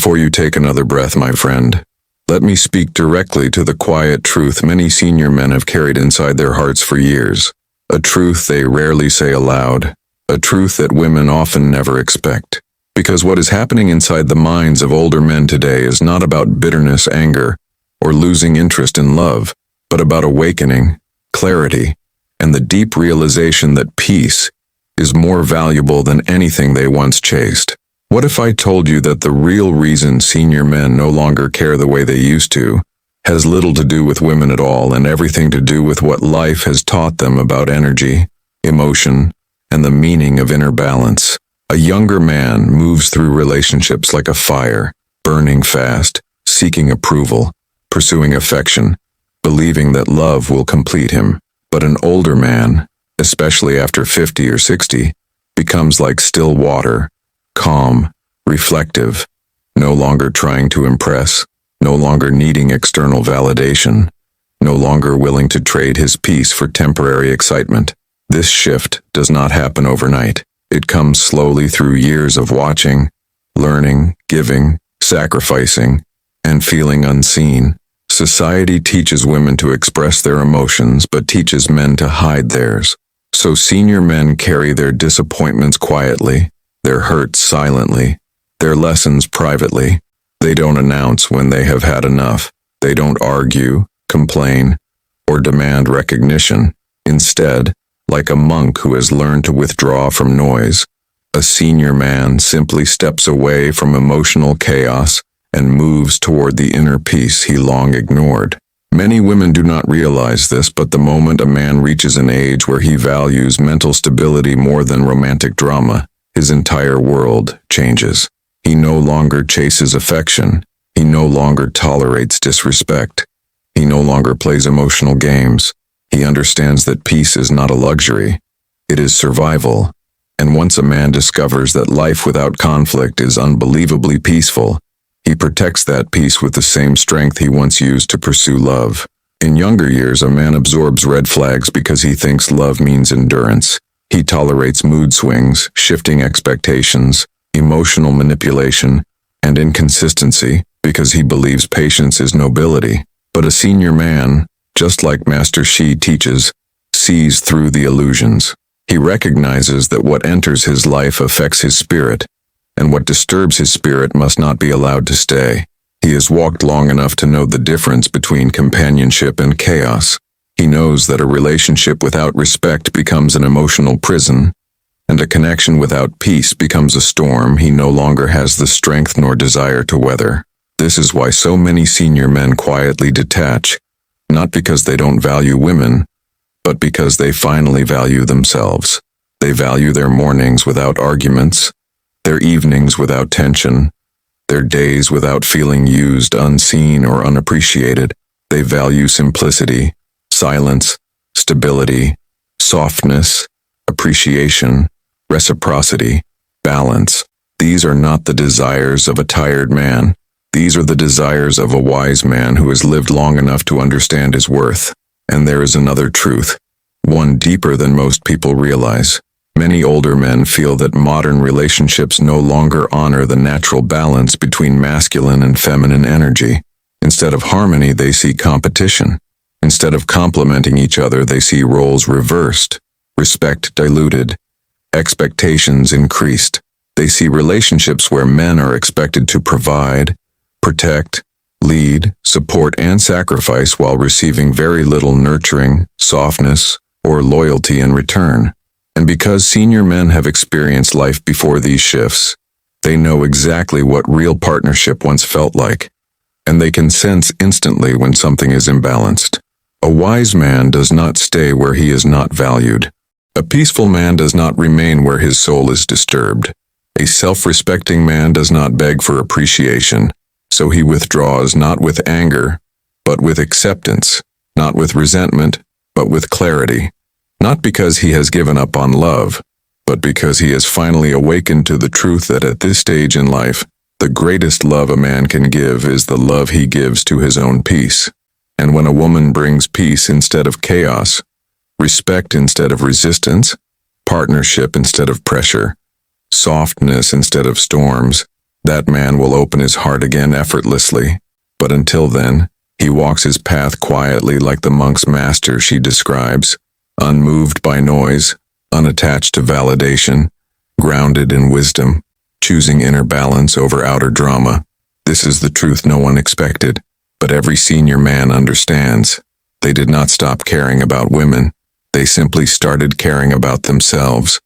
Before you take another breath, my friend, let me speak directly to the quiet truth many senior men have carried inside their hearts for years. A truth they rarely say aloud. A truth that women often never expect. Because what is happening inside the minds of older men today is not about bitterness, anger, or losing interest in love, but about awakening, clarity, and the deep realization that peace is more valuable than anything they once chased. What if I told you that the real reason senior men no longer care the way they used to has little to do with women at all and everything to do with what life has taught them about energy, emotion, and the meaning of inner balance? A younger man moves through relationships like a fire, burning fast, seeking approval, pursuing affection, believing that love will complete him. But an older man, especially after 50 or 60, becomes like still water, calm, reflective, no longer trying to impress, no longer needing external validation, no longer willing to trade his peace for temporary excitement. This shift does not happen overnight. It comes slowly through years of watching, learning, giving, sacrificing, and feeling unseen. Society teaches women to express their emotions, but teaches men to hide theirs. So senior men carry their disappointments quietly, their hurts silently, their lessons privately. They don't announce when they have had enough. They don't argue, complain, or demand recognition. Instead, like a monk who has learned to withdraw from noise, a senior man simply steps away from emotional chaos and moves toward the inner peace he long ignored. Many women do not realize this, but the moment a man reaches an age where he values mental stability more than romantic drama, his entire world changes. He no longer chases affection. He no longer tolerates disrespect. He no longer plays emotional games. He understands that peace is not a luxury. It is survival. And once a man discovers that life without conflict is unbelievably peaceful, he protects that peace with the same strength he once used to pursue love. In younger years, a man absorbs red flags because he thinks love means endurance. He tolerates mood swings, shifting expectations, emotional manipulation, and inconsistency because he believes patience is nobility. But a senior man, just like Master Shi teaches, sees through the illusions. He recognizes that what enters his life affects his spirit, and what disturbs his spirit must not be allowed to stay. He has walked long enough to know the difference between companionship and chaos. He knows that a relationship without respect becomes an emotional prison, and a connection without peace becomes a storm he no longer has the strength nor desire to weather. This is why so many senior men quietly detach, not because they don't value women, but because they finally value themselves. They value their mornings without arguments, their evenings without tension, their days without feeling used, unseen, or unappreciated. They value simplicity, silence, stability, softness, appreciation, reciprocity, balance. These are not the desires of a tired man. These are the desires of a wise man who has lived long enough to understand his worth. And there is another truth, one deeper than most people realize. Many older men feel that modern relationships no longer honor the natural balance between masculine and feminine energy. Instead of harmony, they see competition. Instead of complementing each other, they see roles reversed, respect diluted, expectations increased. They see relationships where men are expected to provide, protect, lead, support, and sacrifice while receiving very little nurturing, softness, or loyalty in return. And because senior men have experienced life before these shifts, they know exactly what real partnership once felt like, and they can sense instantly when something is imbalanced. A wise man does not stay where he is not valued. A peaceful man does not remain where his soul is disturbed. A self-respecting man does not beg for appreciation, so he withdraws not with anger, but with acceptance, not with resentment, but with clarity. Not because he has given up on love, but because he has finally awakened to the truth that at this stage in life, the greatest love a man can give is the love he gives to his own peace. And when a woman brings peace instead of chaos, respect instead of resistance, partnership instead of pressure, softness instead of storms, that man will open his heart again effortlessly. But until then, he walks his path quietly like the monk's master she describes, unmoved by noise, unattached to validation, grounded in wisdom, choosing inner balance over outer drama. This is the truth no one expected, but every senior man understands. They did not stop caring about women. They simply started caring about themselves.